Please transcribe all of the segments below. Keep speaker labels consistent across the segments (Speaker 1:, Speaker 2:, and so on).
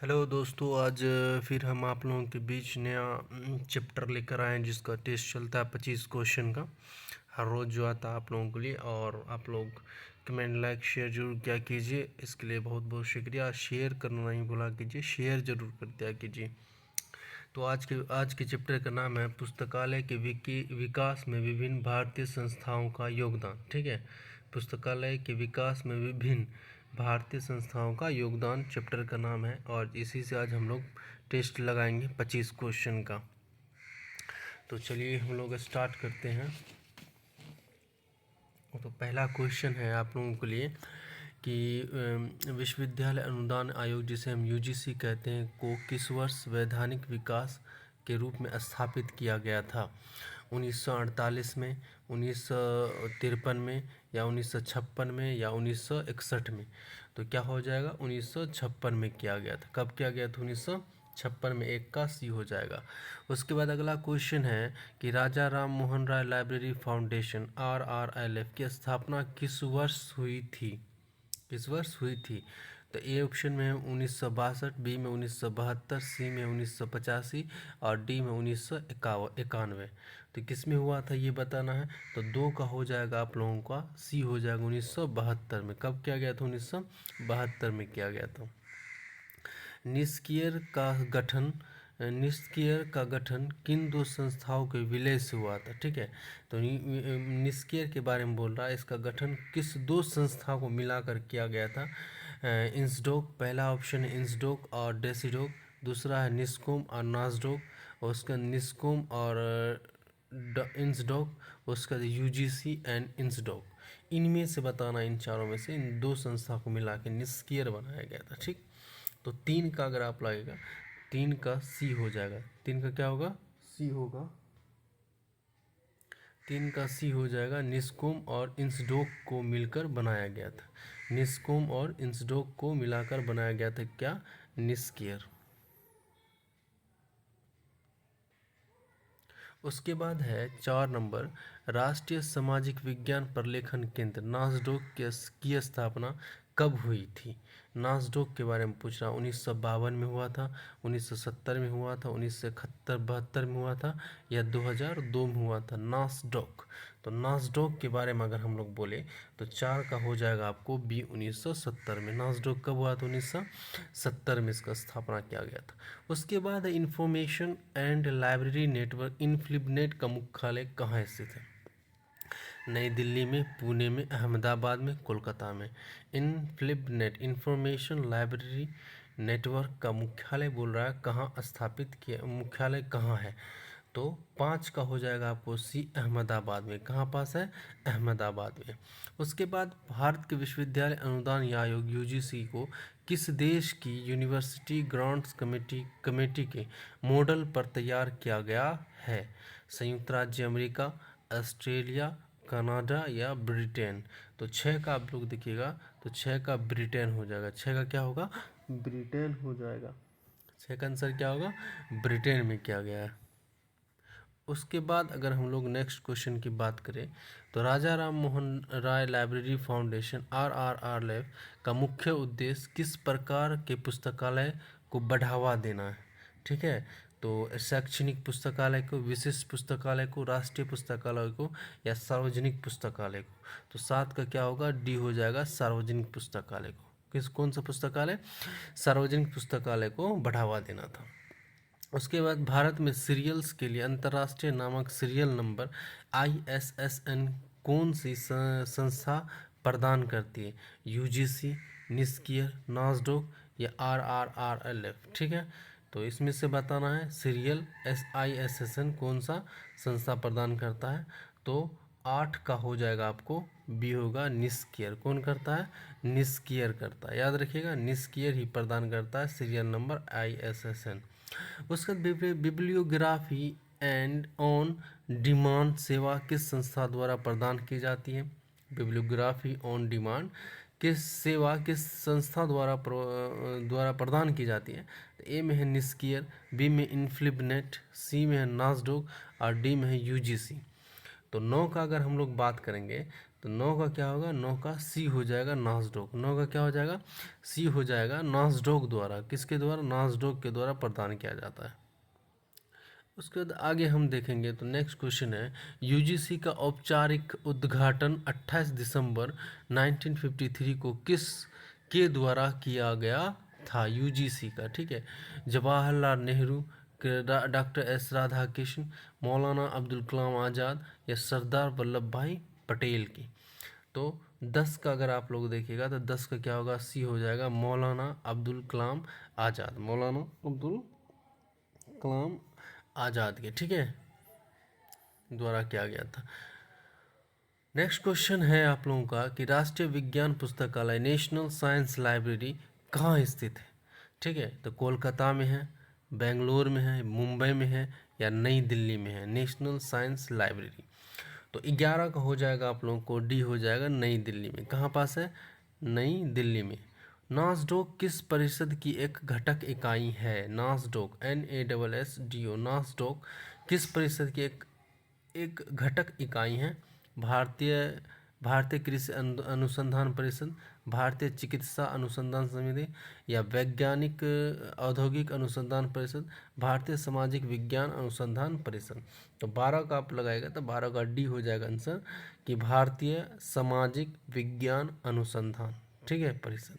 Speaker 1: Hello दोस्तों, आज फिर हम आप लोगों के बीच नया चैप्टर लेकर आए हैं जिसका टेस्ट चलता है 25 क्वेश्चन का। हर रोज़ जो आता है आप लोगों के लिए। और आप लोग कमेंट लाइक शेयर जरूर किया कीजिए, इसके लिए बहुत बहुत शुक्रिया। शेयर करना नहीं भूला कीजिए, शेयर जरूर कर दिया कीजिए। तो आज के चैप्टर का नाम है पुस्तकालय के विकास में विभिन्न भारतीय संस्थाओं का योगदान। ठीक है, पुस्तकालय के विकास में विभिन्न भारतीय संस्थाओं का योगदान चैप्टर का नाम है। और इसी से आज हम लोग टेस्ट लगाएंगे 25 क्वेश्चन का। तो चलिए हम लोग स्टार्ट करते हैं। तो पहला क्वेश्चन है आप लोगों के लिए कि विश्वविद्यालय अनुदान आयोग, जिसे हम यूजीसी कहते हैं, को किस वर्ष वैधानिक विकास के रूप में स्थापित किया गया था? 1948 में, 1953 में, या 1956 में, या 1961 में? तो क्या हो जाएगा? 1956 में किया गया था। कब किया गया था? 1956 में। एक का सी हो जाएगा। उसके बाद अगला क्वेश्चन है कि राजा Ram Mohan Roy library foundation RRLF की स्थापना किस वर्ष हुई थी? किस वर्ष हुई थी? तो ए ऑप्शन में 1962, बी में 1972, सी में 1985 और डी में 1991। तो किस में हुआ था ये बताना है। तो दो का हो जाएगा आप लोगों का, सी हो जाएगा 1972 में। कब किया गया था? 1972 में किया गया था। निष्क्रिय का गठन किन दो संस्थाओं के विलय से हुआ था? ठीक है, तो निष्क्रिय के बारे में बोल रहा है। इसका गठन किस दो संस्थाओं को मिलाकर किया गया था? इंसडोक, पहला ऑप्शन है इंसडोक और डेसिडोक। दूसरा है निस्कोम और नासडोक। और उसका निस्कोम और इंसडोक, उसका यूजीसी एंड इंसडोक। इनमें से बताना, इन चारों में से इन दो संस्था को मिला के निष्क्रिय बनाया गया था। ठीक, तो 3 का अगर आप लगेगा, 3 का सी हो जाएगा। 3 का क्या होगा? सी होगा। 3 का सी हो जाएगा। निस्कोम और इंसडोक को मिलकर बनाया गया था। निस्कोम और इंसडोक को मिलाकर बनाया गया था क्या? निष्क्रिय। उसके बाद है 4 नंबर, राष्ट्रीय सामाजिक विज्ञान प्रलेखन केंद्र नासडोक की स्थापना कब हुई थी? नासडोक के बारे में पूछ रहा हूँ। 1952 में हुआ था, 1970 में हुआ था, 1972 में हुआ था, या 2002 में हुआ था? नासडोक। तो नासडोक के बारे में अगर हम लोग बोले तो 4 का हो जाएगा आपको बी, 1970 में। नासडोक कब हुआ था? 1970 में इसका स्थापना किया गया था। उसके बाद इंफॉर्मेशन एंड लाइब्रेरी नेटवर्क इनफ्लिबनेट का मुख्यालय कहाँ स्थित है? नई दिल्ली में, पुणे में, अहमदाबाद में, कोलकाता में? इनफ्लिबनेट इंफॉर्मेशन लाइब्रेरी नेटवर्क का मुख्यालय बोल रहा है कहाँ स्थापित किया, मुख्यालय कहाँ है? तो 5 का हो जाएगा आपको सी, अहमदाबाद में। कहाँ पास है? अहमदाबाद में। उसके बाद भारत के विश्वविद्यालय अनुदान आयोग यूजीसी को किस देश की यूनिवर्सिटी ग्रांट्स कमेटी के मॉडल पर तैयार किया गया है? संयुक्त राज्य अमेरिका, ऑस्ट्रेलिया, कनाडा या ब्रिटेन? तो 6 का आप लोग देखिएगा, तो 6 का ब्रिटेन हो जाएगा। 6 का क्या होगा? ब्रिटेन हो जाएगा। 6 का आंसर क्या होगा? ब्रिटेन में किया गया है। उसके बाद अगर हम लोग नेक्स्ट क्वेश्चन की बात करें तो राजा Ram Mohan Roy library foundation RRLF का मुख्य उद्देश्य किस प्रकार के पुस्तकालय को बढ़ावा देना है? ठीक है, तो शैक्षणिक पुस्तकालय को, विशिष्ट पुस्तकालय को, राष्ट्रीय पुस्तकालय को, या सार्वजनिक पुस्तकालय को? तो 7 का क्या होगा? डी हो जाएगा, सार्वजनिक पुस्तकालय को। कौन सा पुस्तकालय? सार्वजनिक पुस्तकालय को बढ़ावा देना था। उसके बाद भारत में सीरियल्स के लिए अंतर्राष्ट्रीय नामक सीरियल नंबर ISSN कौन सी संस्था प्रदान करती है? यूजीसी, निष्क्रिय, नासडोक या RRLF? ठीक है, तो इसमें से बताना है सीरियल ISSN कौन सा संस्था प्रदान करता है। तो 8 का हो जाएगा आपको बी होगा, निष्क्रिय। कौन करता है? निष्क्रिय करता है। याद रखिएगा, निष्क्रिय ही प्रदान करता है सीरियल नंबर ISSN। उसका बिब्लियोग्राफी एंड ऑन डिमांड सेवा किस संस्था द्वारा प्रदान की जाती है? बिब्लियोग्राफी ऑन डिमांड किस सेवा किस संस्था द्वारा प्रदान की जाती है? तो ए में है निष्क्रिय, बी में इनफ्लिबनेट, सी में है नासडोक और डी में है यूजीसी। तो 9 का अगर हम लोग बात करेंगे तो 9 का क्या होगा, 9 का सी हो जाएगा नासडॉक। 9 का क्या हो जाएगा, सी हो जाएगा नासडॉक द्वारा। किसके द्वारा, नासडॉक के द्वारा प्रदान किया जाता है। उसके बाद आगे हम देखेंगे तो नेक्स्ट क्वेश्चन है, यूजीसी का औपचारिक उद्घाटन 28 दिसंबर 1953 को किस के द्वारा किया गया था, यूजीसी का, ठीक है। जवाहरलाल नेहरू, डॉक्टर एस राधाकृष्ण, मौलाना अब्दुल कलाम आज़ाद या सरदार वल्लभ भाई पटेल की। तो 10 का अगर आप लोग देखिएगा तो 10 का क्या होगा, सी हो जाएगा मौलाना अब्दुल कलाम आज़ाद, मौलाना अब्दुल कलाम आज़ाद के, ठीक है, द्वारा किया गया था। नेक्स्ट क्वेश्चन है आप लोगों का कि राष्ट्रीय विज्ञान पुस्तकालय नेशनल साइंस लाइब्रेरी कहाँ स्थित है, ठीक है। तो कोलकाता में है, बेंगलोर में है, मुंबई में है या नई दिल्ली में है नेशनल साइंस लाइब्रेरी। तो 11 का हो जाएगा आप लोगों को, डी हो जाएगा नई दिल्ली में। कहाँ पास है, नई दिल्ली में। नासडॉक किस परिषद की एक घटक इकाई है, नासडॉक, NASSDO, नासडॉक किस परिषद की एक घटक इकाई है, भारतीय भारतीय कृषि अनुसंधान परिषद, भारतीय चिकित्सा अनुसंधान समिति या वैज्ञानिक औद्योगिक अनुसंधान परिषद, भारतीय सामाजिक विज्ञान अनुसंधान परिषद। तो 12 का आप लगाएगा तो 12 का डी हो जाएगा आंसर कि भारतीय सामाजिक विज्ञान अनुसंधान, ठीक है, परिषद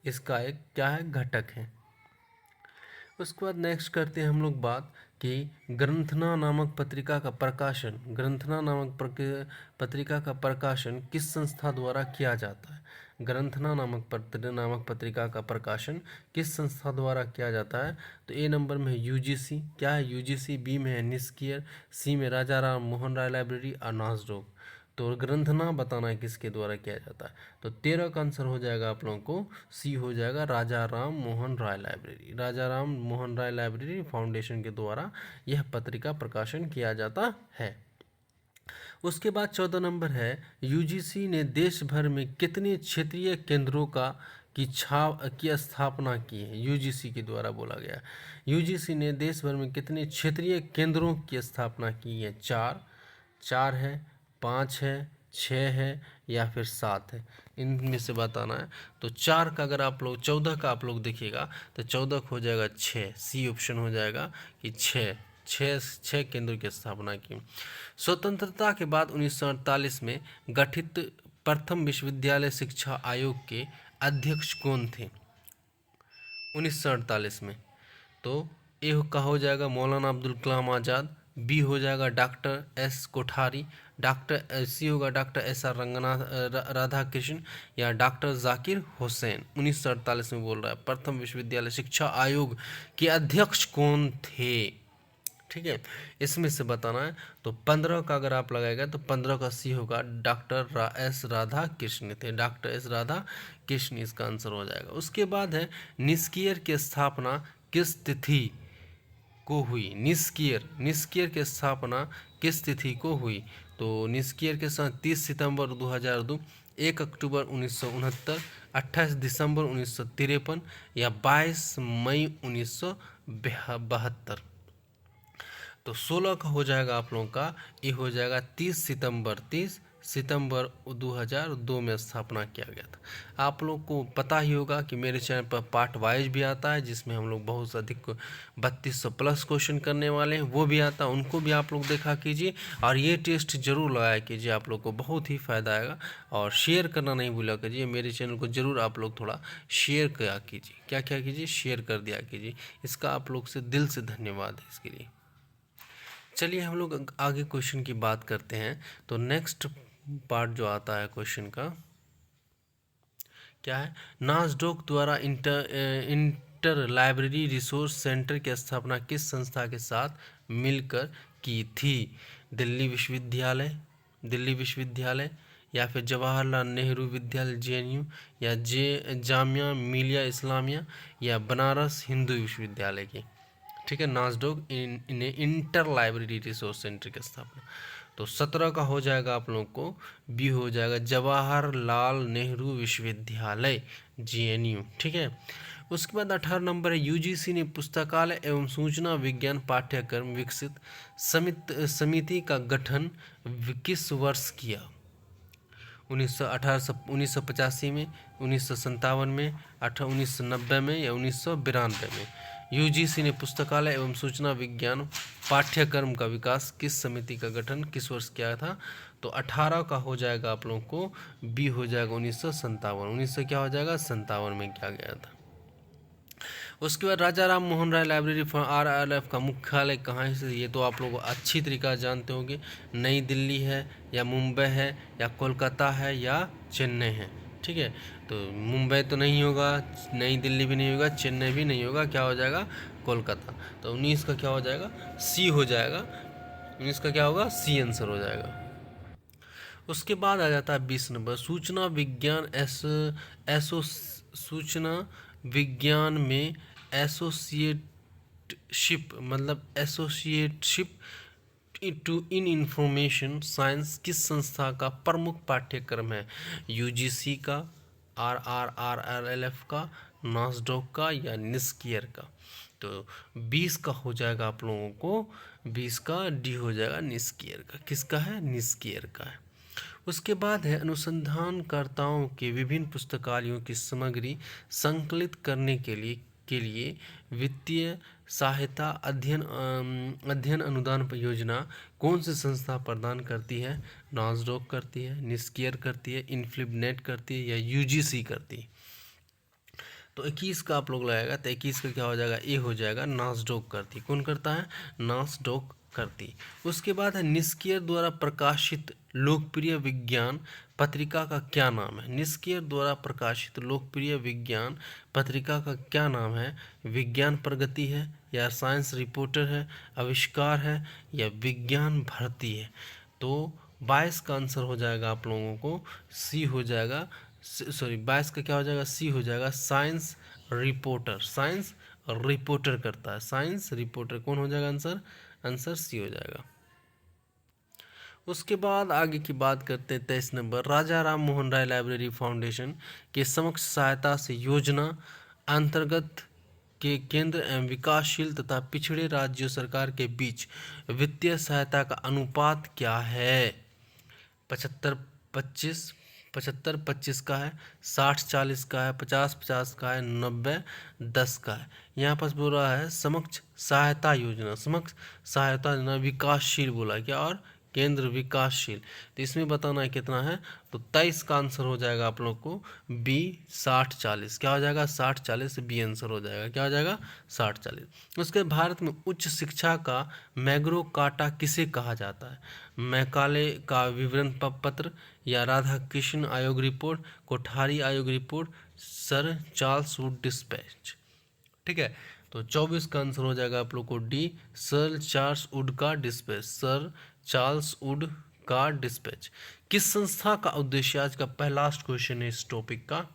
Speaker 1: इसका एक क्या है, घटक है। उसके बाद नेक्स्ट करते हैं हम लोग बात कि ग्रंथना नामक पत्रिका का प्रकाशन, ग्रंथना नामक पत्रिका का प्रकाशन किस संस्था द्वारा किया जाता है। ग्रंथना नामक पत्रिका का प्रकाशन किस संस्था द्वारा किया जाता है। तो ए नंबर में है यूजीसी, क्या है यूजीसी, बी में है निस्कियर, सी में राजा राम मोहन राय लाइब्रेरी और नासडॉक। तो ग्रंथना बताना है किसके द्वारा किया जाता है। तो 13 का आंसर हो जाएगा आप लोगों को, सी हो जाएगा राजा राम मोहन राय लाइब्रेरी, राजा राम मोहन राय लाइब्रेरी फाउंडेशन के द्वारा यह पत्रिका प्रकाशन किया जाता है। उसके बाद 14 नंबर है, यूजीसी ने देश भर में कितने क्षेत्रीय केंद्रों की स्थापना की है, यूजीसी के द्वारा बोला गया। यूजीसी ने देश भर में कितने क्षेत्रीय केंद्रों की स्थापना की है, 4 है, 5 है, 6 है या फिर 7 है, इनमें से बताना है। तो 4 का अगर आप लोग 14 का आप लोग देखिएगा तो 14 हो जाएगा 6, सी ऑप्शन हो जाएगा कि 6 केंद्रों की स्थापना की। स्वतंत्रता के बाद 1948 में गठित प्रथम विश्वविद्यालय शिक्षा आयोग के अध्यक्ष कौन थे 1948 में। तो ए का हो जाएगा मौलाना अब्दुल कलाम आज़ाद, बी हो जाएगा doctor S Kothari, doctor C होगा डॉक्टर SR राधाकृष्ण या डॉक्टर जाकिर हुसैन। 1948 में बोल रहा है प्रथम विश्वविद्यालय शिक्षा आयोग के अध्यक्ष कौन थे, ठीक है, इसमें से बताना है। तो 15 का अगर आप लगाएगा तो 15 का सी होगा डॉक्टर S राधाकृष्ण थे, डॉक्टर S राधाकृष्ण इसका आंसर हो जाएगा। उसके बाद है निस्कियर की स्थापना किस तिथि को हुई, निस्कियर की स्थापना किस तिथि को हुई। तो निस्कियर के साथ 30 सितंबर 2002, 1 अक्टूबर 1969, 28 दिसंबर 1953 या 22 मई 1972। तो 16 का हो जाएगा आप लोगों का, ये हो जाएगा 30 सितंबर 2002 में स्थापना किया गया था। आप लोग को पता ही होगा कि मेरे चैनल पर पार्ट वाइज भी आता है जिसमें हम लोग बहुत अधिक 3200 प्लस क्वेश्चन करने वाले हैं, वो भी आता है, उनको भी आप लोग देखा कीजिए और ये टेस्ट जरूर लगाया कीजिए, आप लोग को बहुत ही फ़ायदा आएगा। और शेयर करना नहीं भूला कीजिए, मेरे चैनल को ज़रूर आप लोग थोड़ा शेयर किया कीजिए, क्या कीजिए, शेयर कर दिया कीजिए, इसका आप लोग से दिल से धन्यवाद है इसके लिए। चलिए हम लोग आगे क्वेश्चन की बात करते हैं। तो नेक्स्ट पार्ट जो आता है क्वेश्चन का क्या है, नासडॉक द्वारा इंटर लाइब्रेरी रिसोर्स सेंटर की स्थापना किस संस्था के साथ मिलकर की थी। दिल्ली विश्वविद्यालय या फिर जवाहरलाल नेहरू विद्यालय JNU या जामिया मिलिया इस्लामिया या बनारस हिंदू विश्वविद्यालय की, ठीक है। नासडॉक ने इंटर लाइब्रेरी रिसोर्स सेंटर की स्थापना। तो 17 का हो जाएगा आप लोगों को, बी हो जाएगा जवाहरलाल नेहरू विश्वविद्यालय JNU, ठीक है। उसके बाद 18 नंबर है, यूजीसी ने पुस्तकालय एवं सूचना विज्ञान पाठ्यक्रम विकसित समिति का गठन किस वर्ष किया। 1985 में, 1957 में, 1990 में या 1992 में। यूजीसी ने पुस्तकालय एवं सूचना विज्ञान पाठ्यक्रम का विकास किस समिति का गठन किस वर्ष किया था? तो 18 का हो जाएगा आप लोगों को, बी हो जाएगा 1957। 1900 क्या हो जाएगा? 57 में किया गया था। उसके बाद राजा Ram Mohan Roy library for RRF का मुख्यालय कहाँ है? ये तो आप लोग अच्छी तरीका जानते होंगे। नई दिल्ली है या मुंबई है या कोलकाता है या चेन्नई है। ठीक है, तो मुंबई तो नहीं होगा, नई दिल्ली भी नहीं होगा, चेन्नई भी नहीं होगा, क्या हो जाएगा? कोलकाता। तो 19 का क्या हो जाएगा? सी हो जाएगा। 19 का क्या होगा? सी आंसर हो जाएगा। उसके बाद आ जाता है 20 नंबर, सूचना विज्ञान सूचना विज्ञान में एसोसिएटशिप, मतलब associateship to in information science किस संस्था का प्रमुख पाठ्यक्रम है? यूजीसी का, RRRLF का, नासडॉक का या निस्कियर का? तो 20 का हो जाएगा आप लोगों को, 20 का डी हो जाएगा निस्कियर का। किसका है? निस्कियर का है। उसके बाद है अनुसंधानकर्ताओं के विभिन्न पुस्तकालयों की सामग्री संकलित करने के लिए वित्तीय सहायता अध्ययन अनुदान परियोजना कौन सी संस्था प्रदान करती है? नासडॉक करती है, निस्कियर करती है, इनफ्लिबनेट करती है या यूजीसी करती है? तो 21 का आप लोग लगाएगा, तो 21 का क्या हो जाएगा? ए हो जाएगा, नासडॉक करती। कौन करता है? नासडॉक करती। उसके बाद है निस्कियर द्वारा प्रकाशित लोकप्रिय विज्ञान पत्रिका का क्या नाम है? निस्कियर द्वारा प्रकाशित लोकप्रिय विज्ञान पत्रिका का क्या नाम है? विज्ञान प्रगति है या साइंस रिपोर्टर है, आविष्कार है या विज्ञान भारती है? तो 22 का आंसर हो जाएगा आप लोगों को, सी हो जाएगा, सॉरी 22 का क्या हो जाएगा? सी हो जाएगा, साइंस रिपोर्टर। साइंस रिपोर्टर करता है, साइंस रिपोर्टर। कौन हो जाएगा आंसर? आंसर सी हो जाएगा। उसके बाद आगे की बात करते हैं 23 नंबर, राजा राम मोहन राय लाइब्रेरी फाउंडेशन के समक्ष सहायता से योजना अंतर्गत के केंद्र एवं विकासशील तथा पिछड़े राज्यों सरकार के बीच वित्तीय सहायता का अनुपात क्या है? 75-25, 75-25 का है, 60-40 का है, 50-50 का है, 90-10 का है। यहाँ पास बोल रहा है समक्ष सहायता योजना, समक्ष सहायता योजना विकासशील बोला क्या, और केंद्र विकासशील। तो इसमें बताना है कितना है, तो 23 का आंसर हो जाएगा आप लोग को बी 60-40। क्या हो जाएगा? 60-40 बी आंसर हो जाएगा। क्या हो जाएगा? 60-40। उसके भारत में उच्च शिक्षा का मैग्रो काटा किसे कहा जाता है? मैकाले का विवरण पत्र या राधा कृष्ण आयोग रिपोर्ट, कोठारी आयोग report, sir Charles Wood dispatch. ठीक है, तो 24 का आंसर हो जाएगा आप लोग को डी, सर चार्ल्स वुड का डिस्पैच, सर चार्ल्स वुड का डिस्पैच। किस संस्था का उद्देश्य, आज का पहला लास्ट क्वेश्चन है इस टॉपिक का,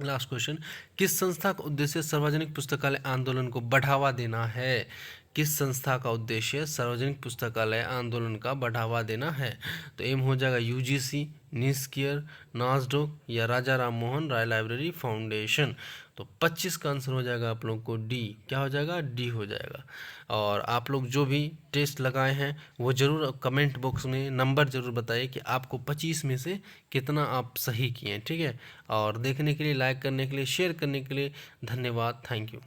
Speaker 1: लास्ट क्वेश्चन, किस संस्था का उद्देश्य सार्वजनिक पुस्तकालय आंदोलन को बढ़ावा देना है? किस संस्था का उद्देश्य सार्वजनिक पुस्तकालय आंदोलन का बढ़ावा देना है? तो एम हो जाएगा यूजीसी, निस्कियर, नासडॉक या राजा राम मोहन राय लाइब्रेरी फाउंडेशन। तो 25 का आंसर हो जाएगा आप लोग को डी। क्या हो जाएगा? डी हो जाएगा। और आप लोग जो भी टेस्ट लगाए हैं वो ज़रूर कमेंट बॉक्स में नंबर ज़रूर बताइए कि आपको 25 में से कितना आप सही किए हैं। ठीक है, और देखने के लिए, लाइक करने के लिए, शेयर करने के लिए धन्यवाद। Thank you.